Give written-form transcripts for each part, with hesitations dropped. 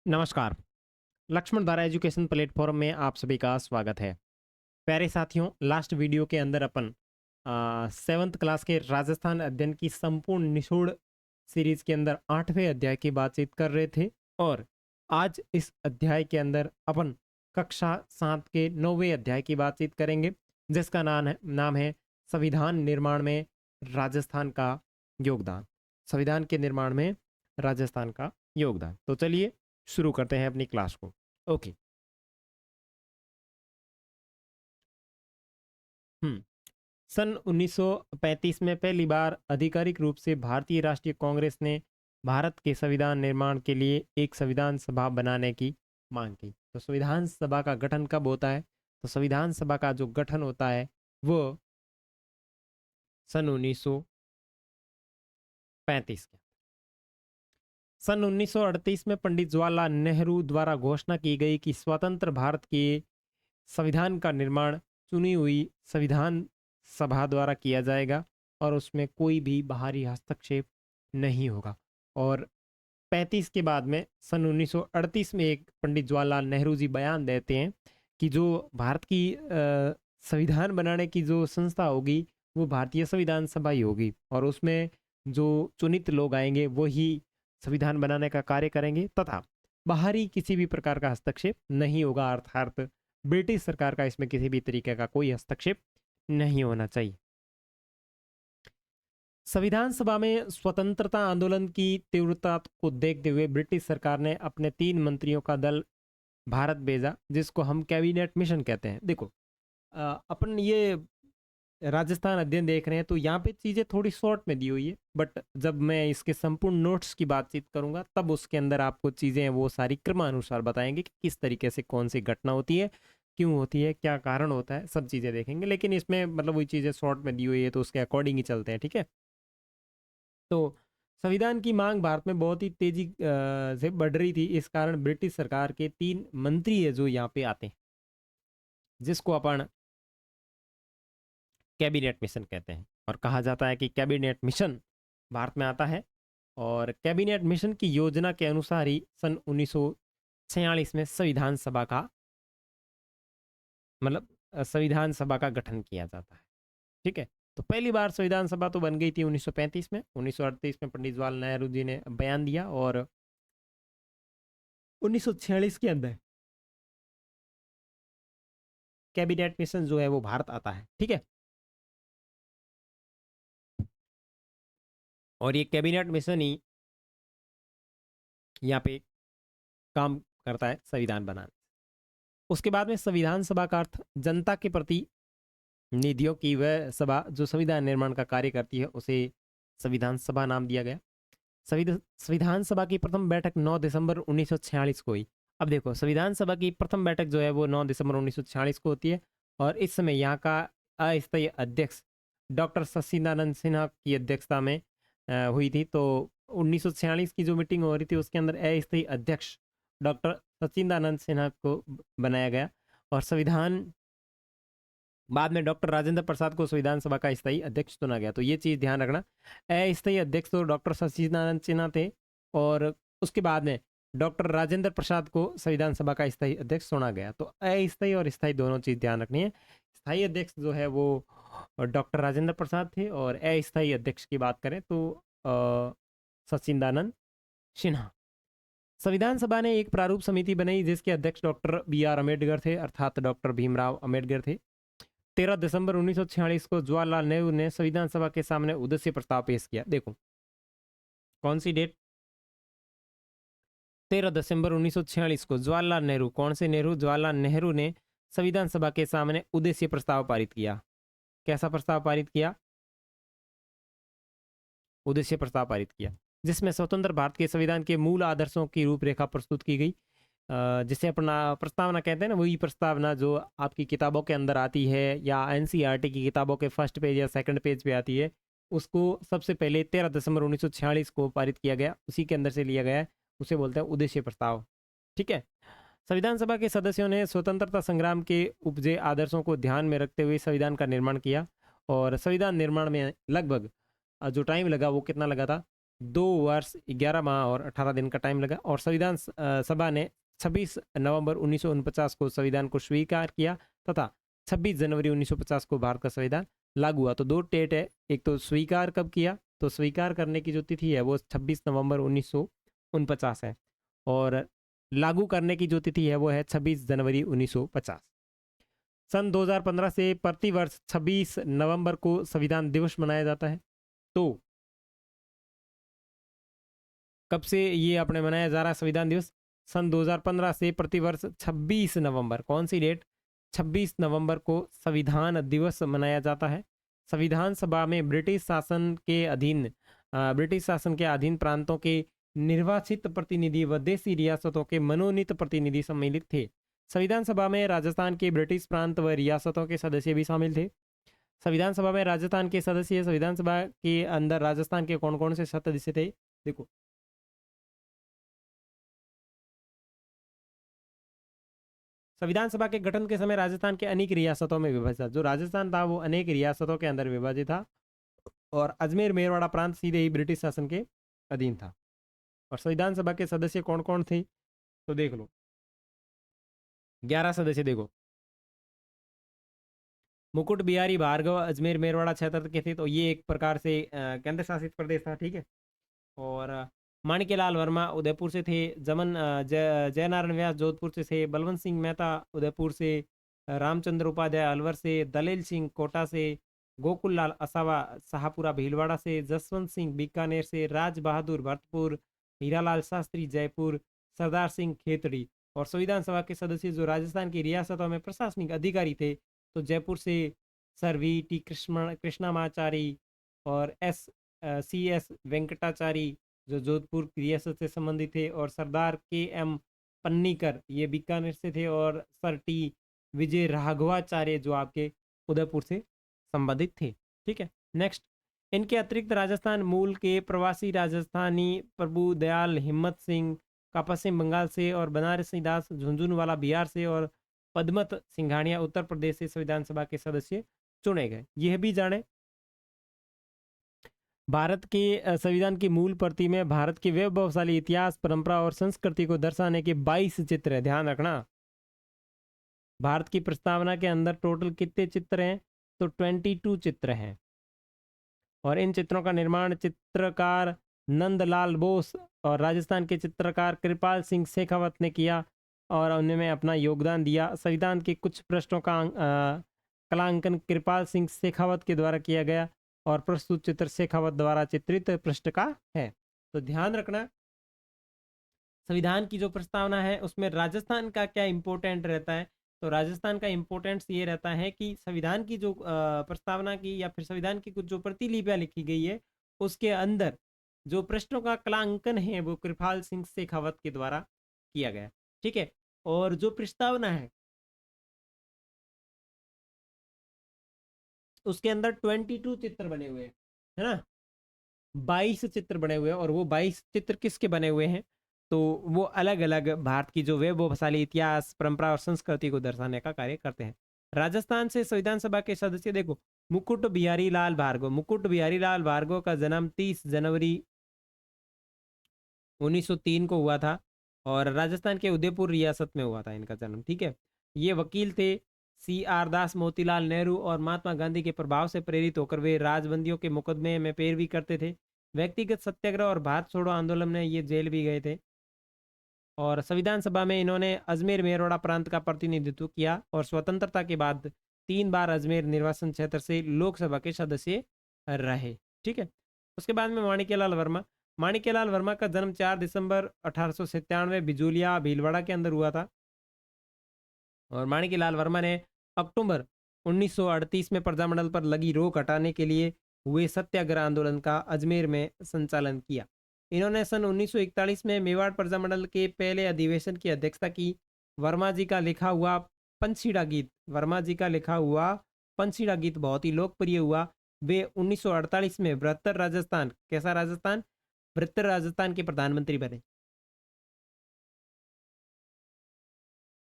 नमस्कार। लक्ष्मण धारा education platform में आप सभी का स्वागत है। प्यारे साथियों, लास्ट वीडियो के अंदर अपन 7th क्लास के राजस्थान अध्ययन की संपूर्ण निचोड़ सीरीज के अंदर 8वें अध्याय की बातचीत कर रहे थे और आज इस अध्याय के अंदर अपन कक्षा 7 के 9वें अध्याय की बातचीत करेंगे, जिसका नाम है संविधान निर्माण में राजस्थान का योगदान। संविधान के निर्माण में राजस्थान का योगदान। तो चलिए शुरू करते हैं अपनी क्लास को। ओके। हम्म सन 1935 में पहली बार आधिकारिक रूप से भारतीय राष्ट्रीय कांग्रेस ने भारत के संविधान निर्माण के लिए एक संविधान सभा बनाने की मांग की। तो संविधान सभा का गठन कब होता है? तो संविधान सभा का जो गठन होता है वो सन 1935 के सन 1938 में पंडित जवाहरलाल नेहरू द्वारा घोषणा की गई कि स्वतंत्र भारत के संविधान का निर्माण चुनी हुई संविधान सभा द्वारा किया जाएगा और उसमें कोई भी बाहरी हस्तक्षेप नहीं होगा। और 35 के बाद में सन 1938 में एक पंडित जवाहरलाल नेहरू जी बयान देते हैं कि जो भारत की संविधान बनाने की जो संस्था होगी वो भारतीय संविधान सभा ही होगी और उसमें जो चुनित लोग आएंगे वो ही संविधान बनाने का कार्य करेंगे तथा बाहरी किसी भी प्रकार का हस्तक्षेप नहीं होगा, अर्थात ब्रिटिश सरकार का इसमें किसी भी तरीके का कोई हस्तक्षेप नहीं होना चाहिए। संविधान सभा में स्वतंत्रता आंदोलन की तीव्रता को देखते हुए ब्रिटिश सरकार ने अपने 3 मंत्रियों का दल भारत भेजा, जिसको हम कैबिनेट मिशन कहते हैं। देखो, अपन ये राजस्थान अध्ययन देख रहे हैं तो यहाँ पे चीज़ें थोड़ी शॉर्ट में दी हुई है, बट जब मैं इसके संपूर्ण नोट्स की बातचीत करूंगा तब उसके अंदर आपको चीज़ें वो सारी क्रमानुसार बताएंगे कि किस तरीके से कौन सी घटना होती है, क्यों होती है, क्या कारण होता है, सब चीज़ें देखेंगे। लेकिन इसमें मतलब वही चीज़ें शॉर्ट में दी हुई है तो उसके अकॉर्डिंग ही चलते हैं, ठीक है। तो संविधान की मांग भारत में बहुत ही तेजी से बढ़ रही थी। इस कारण ब्रिटिश सरकार के 3 मंत्री है जो यहाँ पे आते हैं, जिसको अपन कैबिनेट मिशन कहते हैं और कहा जाता है कि कैबिनेट मिशन भारत में आता है और कैबिनेट मिशन की योजना के अनुसार ही सन 1946 में संविधान सभा का मतलब संविधान सभा का गठन किया जाता है, ठीक है। तो पहली बार संविधान सभा तो बन गई थी 1935 में। 1938 में पंडित जवाहरलाल नेहरू जी ने बयान दिया और 1946 के अंदर कैबिनेट मिशन जो है वो भारत आता है, ठीक है। और ये कैबिनेट मिशन ही यहाँ पे काम करता है संविधान बनाने। उसके बाद में संविधान सभा का अर्थ जनता के प्रति निधियों की वह सभा जो संविधान निर्माण का कार्य करती है उसे संविधान सभा नाम दिया गया। संविधान सभा की प्रथम बैठक 9 दिसंबर 1946 को हुई। अब देखो, संविधान सभा की प्रथम बैठक जो है वो 9 दिसंबर 1946 को होती है और इस समय यहाँ का अस्थायी अध्यक्ष डॉक्टर सच्चिदानंद सिन्हा की अध्यक्षता में हुई थी। तो 1946 की जो मीटिंग हो रही थी उसके अंदर अस्थायी अध्यक्ष डॉक्टर सच्चिदानंद सिन्हा को बनाया गया और संविधान बाद में डॉक्टर राजेंद्र प्रसाद को संविधान सभा का स्थायी अध्यक्ष चुना गया। तो ये चीज़ ध्यान रखना, अस्थायी अध्यक्ष तो डॉक्टर सच्चिदानंद सिन्हा थे और उसके बाद में डॉक्टर राजेंद्र प्रसाद को संविधान सभा का स्थायी अध्यक्ष चुना गया। तो अस्थायी और स्थायी दोनों चीज़ ध्यान रखनी है। स्थायी अध्यक्ष जो है वो डॉक्टर राजेंद्र प्रसाद थे और अस्थायी अध्यक्ष की बात करें तो सच्चिदानंद सिन्हा। संविधान सभा ने एक प्रारूप समिति बनाई जिसके अध्यक्ष डॉक्टर BR अम्बेडकर थे, अर्थात डॉक्टर भीमराव अम्बेडकर थे। 13 दिसंबर 1946 को जवाहरलाल नेहरू ने संविधान सभा के सामने उद्देश्य प्रस्ताव पेश किया। देखो कौन सी डेट, 13 दिसंबर 1946 को जवाहरलाल नेहरू, कौन से नेहरू, जवाहरलाल नेहरू ने संविधान सभा के सामने उद्देश्य प्रस्ताव पारित किया। कैसा प्रस्ताव पारित किया? उद्देश्य प्रस्ताव पारित किया जिसमें स्वतंत्र भारत के संविधान के मूल आदर्शों की रूपरेखा प्रस्तुत की गई। जिसे अपना प्रस्तावना कहते हैं ना, वही प्रस्तावना जो आपकी किताबों के अंदर आती है या NCERT की किताबों के फर्स्ट पेज या सेकंड पेज पे आती है, उसको सबसे पहले 13 दिसंबर 1946 को पारित किया गया, उसी के अंदर से लिया गया है। उसे बोलते हैं उद्देश्य प्रस्ताव, ठीक है। संविधान सभा के सदस्यों ने स्वतंत्रता संग्राम के उपजे आदर्शों को ध्यान में रखते हुए संविधान का निर्माण किया और संविधान निर्माण में लगभग जो टाइम लगा वो कितना लगा था, 2 वर्ष 11 माह और 18 दिन का टाइम लगा और संविधान सभा ने 26 नवंबर 1949 को संविधान को स्वीकार किया तथा 26 जनवरी 1950 को भारत का संविधान लागू हुआ। तो 2 डेट है, एक तो स्वीकार कब किया, तो स्वीकार करने की जो तिथि है वो 26 नवंबर 1949 है और लागू करने की जो तिथि है वो है 26 जनवरी 1950। सन 2015 से प्रति वर्ष 26 नवंबर को संविधान दिवस मनाया जाता है। तो कब से ये अपने मनाया जा रहा है संविधान दिवस? सन 2015 से प्रतिवर्ष 26 नवंबर, कौन सी डेट? 26 नवंबर को संविधान दिवस मनाया जाता है। संविधान सभा में ब्रिटिश शासन के अधीन प्रांतों के निर्वाचित प्रतिनिधि व देशी रियासतों के मनोनीत प्रतिनिधि सम्मिलित थे। संविधान सभा में राजस्थान के ब्रिटिश प्रांत व रियासतों के सदस्य भी शामिल थे। संविधान सभा में राजस्थान के सदस्य, संविधान सभा के अंदर राजस्थान के कौन कौन से सदस्य थे? देखो, संविधान सभा के गठन के समय राजस्थान के अनेक रियासतों में विभाजित था। जो राजस्थान था वो अनेक रियासतों के अंदर विभाजित था और अजमेर मेरवाड़ा प्रांत सीधे ही ब्रिटिश शासन के अधीन था। और संविधान सभा के सदस्य कौन कौन थे तो देख लो, 11 सदस्य। देखो, मुकुट बिहारी भार्गव अजमेर मेरवाड़ा क्षेत्र के थे, तो ये एक प्रकार से केंद्र शासित प्रदेश था, ठीक है। और माणिक्यलाल वर्मा उदयपुर से थे, जयनारायण व्यास जोधपुर से थे, बलवंत सिंह मेहता उदयपुर से, रामचंद्र उपाध्याय अलवर से, दलेल सिंह कोटा से, गोकुल लाल असावा शाहपुरा भीलवाड़ा से, जसवंत सिंह बीकानेर से, राज बहादुर भरतपुर, हीरालाल शास्त्री जयपुर, सरदार सिंह खेतड़ी। और संविधान सभा के सदस्य जो राजस्थान की रियासतों में प्रशासनिक अधिकारी थे, तो जयपुर से सर वी टी कृष्णामाचारी और CS वेंकटाचारी जो जोधपुर रियासत से संबंधित थे, और सरदार KM पन्नीकर ये बीकानेर से थे, और सर टी विजय राघवाचार्य जो आपके उदयपुर से संबंधित थे, ठीक है। नेक्स्ट, इनके अतिरिक्त राजस्थान मूल के प्रवासी राजस्थानी प्रभु दयाल हिम्मत सिंह का पश्चिम बंगाल से, और बनारसी दास झुंझुनवाला बिहार से, और पद्मत सिंघानिया उत्तर प्रदेश से संविधान सभा के सदस्य चुने गए। यह भी जाने, भारत के संविधान की मूल प्रति में भारत के वैभवशाली इतिहास, परंपरा और संस्कृति को दर्शाने के 22 चित्र है। ध्यान रखना, भारत की प्रस्तावना के अंदर टोटल कितने चित्र हैं? तो 22 चित्र हैं। और इन चित्रों का निर्माण चित्रकार नंदलाल बोस और राजस्थान के चित्रकार कृपाल सिंह शेखावत ने किया और उन्होंने अपना योगदान दिया। संविधान के कुछ पृष्ठों का कलांकन कृपाल सिंह शेखावत के द्वारा किया गया और प्रस्तुत चित्र शेखावत द्वारा चित्रित पृष्ठ का है। तो ध्यान रखना, संविधान की जो प्रस्तावना है उसमें राजस्थान का क्या इंपॉर्टेंट रहता है? तो राजस्थान का इंपॉर्टेंस ये रहता है कि संविधान की जो प्रस्तावना की या फिर संविधान की कुछ जो प्रतिलिपियां लिखी गई है उसके अंदर जो पृष्ठों का कलांकन है वो कृपाल सिंह शेखावत के द्वारा किया गया, ठीक है। और जो प्रस्तावना है उसके अंदर 22 चित्र बने हुए हैं, है ना, 22 चित्र बने हुए हैं। और वो 22 चित्र किसके बने हुए हैं? तो वो अलग अलग भारत की जो वैभवशाली इतिहास, परंपरा और संस्कृति को दर्शाने का कार्य करते हैं। राजस्थान से संविधान सभा के सदस्य देखो, मुकुट बिहारी लाल भार्गव। मुकुट बिहारी लाल भार्गव का जन्म 30 जनवरी 1903 को हुआ था और राजस्थान के उदयपुर रियासत में हुआ था इनका जन्म, ठीक है। ये वकील थे। CR दास, मोतीलाल नेहरू और महात्मा गांधी के प्रभाव से प्रेरित होकर वे राजबंदियों के मुकदमे में पैरवी करते थे। व्यक्तिगत सत्याग्रह और भारत छोड़ो आंदोलन में ये जेल भी गए थे। और संविधान सभा में इन्होंने अजमेर मेरवाड़ा प्रांत का प्रतिनिधित्व किया और स्वतंत्रता के बाद 3 बार अजमेर निर्वाचन क्षेत्र से लोकसभा के सदस्य रहे, ठीक है। उसके बाद में माणिक्यलाल वर्मा। माणिक्यलाल वर्मा का जन्म 4 दिसंबर 1897 बिजूलिया भीलवाड़ा के अंदर हुआ था। और माणिक्यलाल वर्मा ने अक्टूबर 1938 में प्रजामंडल पर लगी रोक हटाने के लिए हुए सत्याग्रह आंदोलन का अजमेर में संचालन किया। इन्होंने सन 1941 में मेवाड़ प्रजामंडल के पहले अधिवेशन की अध्यक्षता की। वर्मा जी का लिखा हुआ पंछीड़ा गीत, वर्मा जी का लिखा हुआ पंछीड़ा गीत बहुत ही लोकप्रिय हुआ। वे 1948 में बृहत्तर राजस्थान, कैसा राजस्थान? बृहत्तर राजस्थान के प्रधानमंत्री बने।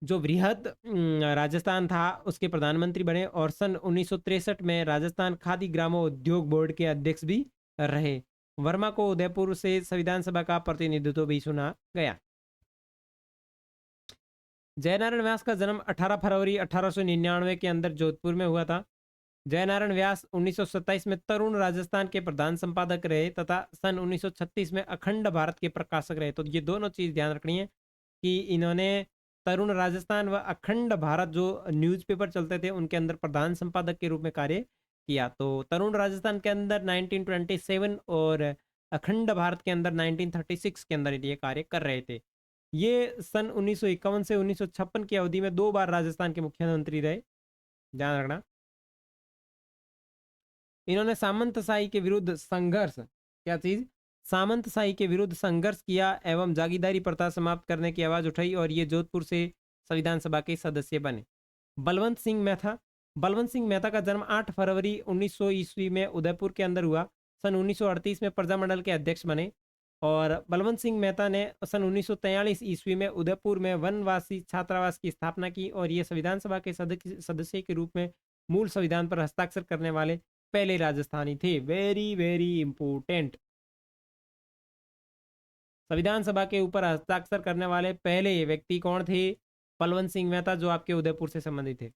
जो बृहद राजस्थान था उसके प्रधानमंत्री बने और सन 1963 में राजस्थान खादी ग्रामोद्योग बोर्ड के अध्यक्ष भी रहे। वर्मा को उदयपुर से संविधान सभा का प्रतिनिधित्व भी चुना गया। जयनारायण व्यास का जन्म 18 फरवरी 1899 के अंदर जोधपुर में हुआ था। जयनारायण व्यास 1927 में तरुण राजस्थान के प्रधान संपादक रहे तथा सन 1936 में अखंड भारत के प्रकाशक रहे। तो ये दोनों चीज ध्यान रखनी है कि इन्होंने तरुण राजस्थान व अखंड भारत जो न्यूज़पेपर चलते थे उनके अंदर प्रधान संपादक के रूप में कार्य किया। तो तरुण राजस्थान के अंदर 1927 और अखंड भारत के अंदर 1936 के अंदर ये कार्य कर रहे थे। ये सन 1951 से 1956 की अवधि में 2 बार राजस्थान के मुख्यमंत्री रहे, ध्यान रखना। इन्होंने सामंतशाही के विरुद्ध संघर्ष, क्या चीज, सामंतशाही के विरुद्ध संघर्ष किया एवं जागीरदारी प्रथा समाप्त करने की आवाज उठाई और ये जोधपुर से संविधान सभा के सदस्य बने। बलवंत सिंह मेहता, बलवंत सिंह मेहता का जन्म 8 फरवरी 1900 ईस्वी में उदयपुर के अंदर हुआ। सन 1938 में प्रजामंडल के अध्यक्ष बने और बलवंत सिंह मेहता ने सन 1943 ईस्वी में उदयपुर में वनवासी छात्रावास की स्थापना की और ये संविधान सभा के सदस्य के रूप में मूल संविधान पर हस्ताक्षर करने वाले पहले राजस्थानी थे। वेरी वेरी इंपोर्टेंट, संविधान सभा के ऊपर हस्ताक्षर करने वाले पहले व्यक्ति कौन थे? बलवंत सिंह मेहता, जो आपके उदयपुर से संबंधित थे।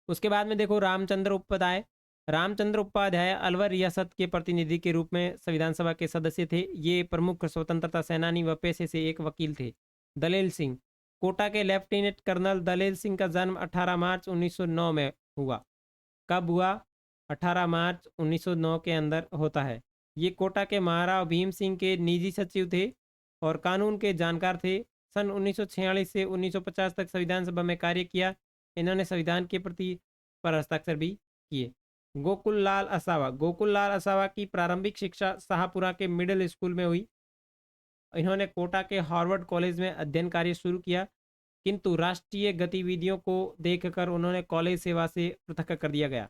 उसके बाद में देखो रामचंद्र उपाध्याय। रामचंद्र उपाध्याय अलवर रियासत के प्रतिनिधि के रूप में संविधान सभा के सदस्य थे। ये प्रमुख स्वतंत्रता सेनानी व पेशे से एक वकील थे। दलेल सिंह, कोटा के लेफ्टिनेंट कर्नल दलेल सिंह का जन्म 18 मार्च 1909 में हुआ। कब हुआ? 18 मार्च 1909 के अंदर होता है। ये कोटा के महाराव भीम सिंह के निजी सचिव थे और कानून के जानकार थे। सन 1946 से 1950 तक संविधान सभा में कार्य किया। इन्होंने संविधान के प्रति पर हस्ताक्षर भी किए। गोकुल लाल असावा, गोकुल लाल असावा की प्रारंभिक शिक्षा शाहपुरा के मिडिल स्कूल में हुई। इन्होंने कोटा के हार्वर्ड कॉलेज में अध्ययन कार्य शुरू किया, किंतु राष्ट्रीय गतिविधियों को देखकर उन्होंने कॉलेज सेवा से पृथक कर दिया गया।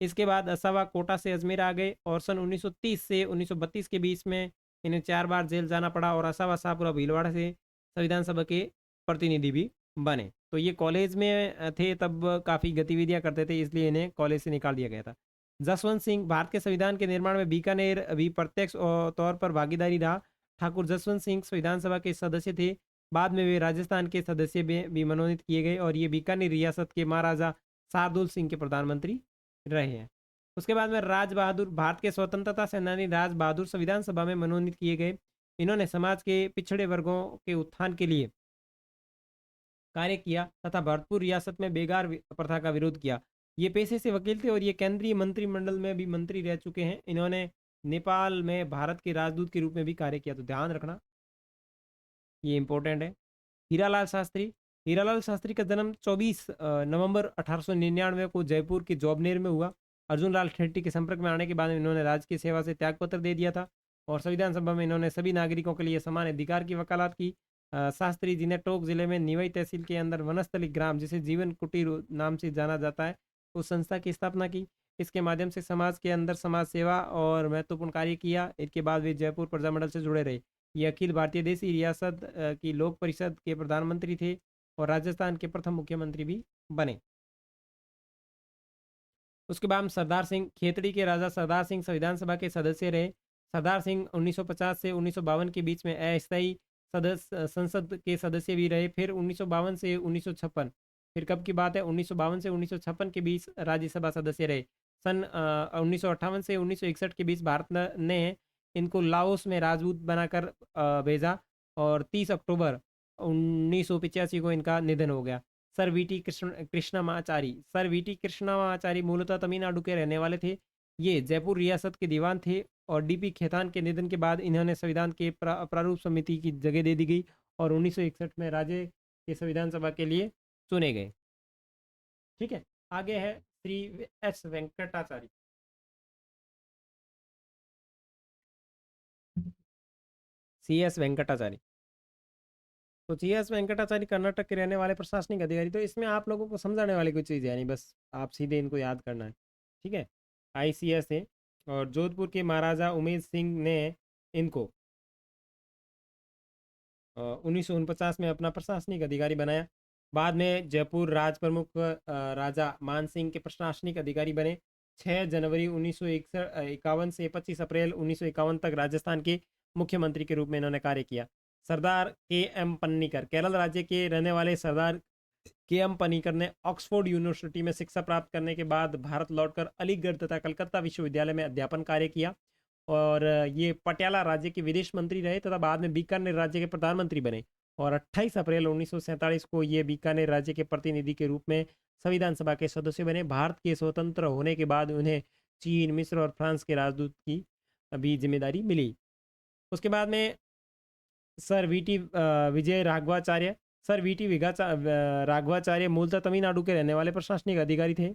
इसके बाद असावा कोटा से अजमेर आ गए और सन 1930 से 1932 के बीच में इन्हें 4 बार जेल जाना पड़ा और असावा शाहपुरा भीलवाड़ा से संविधान सभा के प्रतिनिधि भी बने। तो ये कॉलेज में थे तब काफ़ी गतिविधियां करते थे, इसलिए इन्हें कॉलेज से निकाल दिया गया था। जसवंत सिंह, भारत के संविधान के निर्माण में बीकानेर भी प्रत्यक्ष तौर पर भागीदारी रहा। ठाकुर जसवंत सिंह संविधान सभा के सदस्य थे। बाद में वे राजस्थान के सदस्य भी मनोनीत किए गए और ये बीकानेर रियासत के महाराजा शार्दुल सिंह के प्रधानमंत्री रहे हैं। उसके बाद में राज बहादुर, भारत के स्वतंत्रता सेनानी राज बहादुर संविधान सभा में मनोनीत किए गए। इन्होंने समाज के पिछड़े वर्गों के उत्थान के लिए कार्य किया तथा भरतपुर रियासत में बेगार प्रथा का विरोध किया। ये पेशे से वकील थे और ये केंद्रीय मंत्रिमंडल में भी मंत्री रह चुके हैं। इन्होंने नेपाल में भारत के राजदूत के रूप में भी कार्य किया, तो ध्यान रखना ये इंपॉर्टेंट है। हीरालाल शास्त्री, हीरालाल शास्त्री का जन्म 24 नवंबर 1899 को जयपुर के जौबनेर में हुआ। अर्जुन लाल ठेठी के संपर्क में आने के बाद इन्होंने राजकीय सेवा से त्यागपत्र दे दिया था और संविधान सभा में इन्होंने सभी नागरिकों के लिए समान अधिकार की वकालत की। शास्त्री जी ने टोंक जिले में निवई तहसील के अंदर वनस्थली ग्राम, जिसे जीवन कुटीर नाम से जाना जाता है, उस संस्था की स्थापना की। इसके माध्यम से समाज के अंदर समाज सेवा और महत्वपूर्ण कार्य किया। इसके बाद वे जयपुर प्रजामंडल से जुड़े रहे। ये अखिल भारतीय देशी रियासत की लोक परिषद के प्रधानमंत्री थे और राजस्थान के प्रथम मुख्यमंत्री भी बने। उसके बाद सरदार सिंह, खेतड़ी के राजा सरदार सिंह संविधान सभा के सदस्य रहे। सरदार सिंह 1950 से 1952 के बीच में अस्थायी सदस्य संसद के सदस्य भी रहे। फिर 1952 से 1956, फिर कब की बात है, 1952 से 1956 के बीच राज्यसभा सदस्य रहे। सन 1958 से 1961 के बीच भारत ने इनको लाओस में राजदूत बनाकर भेजा और 30 अक्टूबर 1985 को इनका निधन हो गया। Sir VT Krishnamachari, sir VT Krishnamachari मूलतः तमिलनाडु के रहने वाले थे। ये जयपुर रियासत के दीवान थे और डीपी खेतान के निधन के बाद इन्होंने संविधान के प्रारूप समिति की जगह दे दी गई और 1961 में राज्य के संविधान सभा के लिए चुने गए। ठीक है, आगे है Shri S Venkatacharya. C S Venkatacharya, तो सी एस वेंकटाचार्य कर्नाटक के रहने वाले प्रशासनिक अधिकारी। तो इसमें आप लोगों को समझाने वाली कोई चीज़ है नहीं, बस आप सीधे इनको याद करना है। ठीक है, ICS है और जोधपुर के महाराजा उमेद सिंह ने इनको 1949 में अपना प्रशासनिक अधिकारी बनाया। बाद में जयपुर राज प्रमुख राजा मान सिंह के प्रशासनिक अधिकारी बने 6 जनवरी 1951 से 25 अप्रैल 1951 तक राजस्थान के मुख्यमंत्री के रूप में इन्होंने कार्य किया। सरदार के एम पन्नीकर, केरल राज्य के रहने वाले सरदार के एम पन्नीकर ने ऑक्सफोर्ड यूनिवर्सिटी में शिक्षा प्राप्त करने के बाद भारत लौटकर अलीगढ़ तथा कलकत्ता विश्वविद्यालय में अध्यापन कार्य किया। और ये पटियाला राज्य के विदेश मंत्री रहे तथा बाद में बीकानेर राज्य के प्रधानमंत्री बने। और 28 अप्रैल 1947 को ये बीकानेर राज्य के प्रतिनिधि के रूप में संविधान सभा के सदस्य बने। भारत के स्वतंत्र होने के बाद उन्हें चीन, मिस्र और फ्रांस के राजदूत की भी जिम्मेदारी मिली। उसके बाद में सर वीटी विजय राघवाचार्य, सर वीटी राघवाचार्य मूलतः तमिलनाडु के रहने वाले प्रशासनिक अधिकारी थे।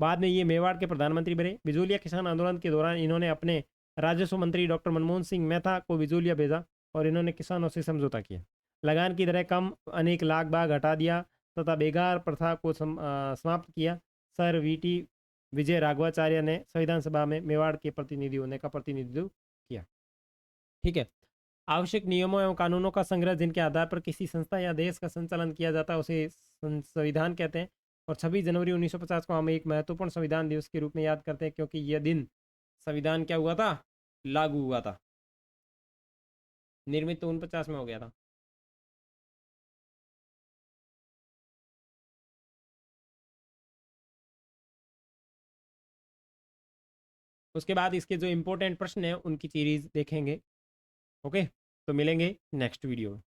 बाद में ये मेवाड़ के प्रधानमंत्री बने। बिजोलिया किसान आंदोलन के दौरान इन्होंने अपने राजस्व मंत्री डॉक्टर मनमोहन सिंह मेहता को बिजोलिया भेजा और इन्होंने किसानों से समझौता किया। लगान की दरें कम, अनेक लाख बाग हटा दिया तथा बेगार प्रथा को समाप्त किया। सर वीटी विजय राघवाचार्य ने संविधान सभा में मेवाड़ के प्रतिनिधि होने का प्रतिनिधित्व किया। ठीक है। आवश्यक नियमों एवं कानूनों का संग्रह जिनके आधार पर किसी संस्था या देश का संचालन किया जाता है उसे संविधान कहते हैं। और 26 जनवरी 1950 को हम एक महत्वपूर्ण संविधान दिवस के रूप में याद करते हैं क्योंकि यह दिन संविधान क्या हुआ था, लागू हुआ था। निर्मित तो 49 में हो गया था। उसके बाद इसके जो इंपॉर्टेंट प्रश्न हैं उनकी सीरीज देखेंगे। ओके, तो मिलेंगे नेक्स्ट वीडियो में।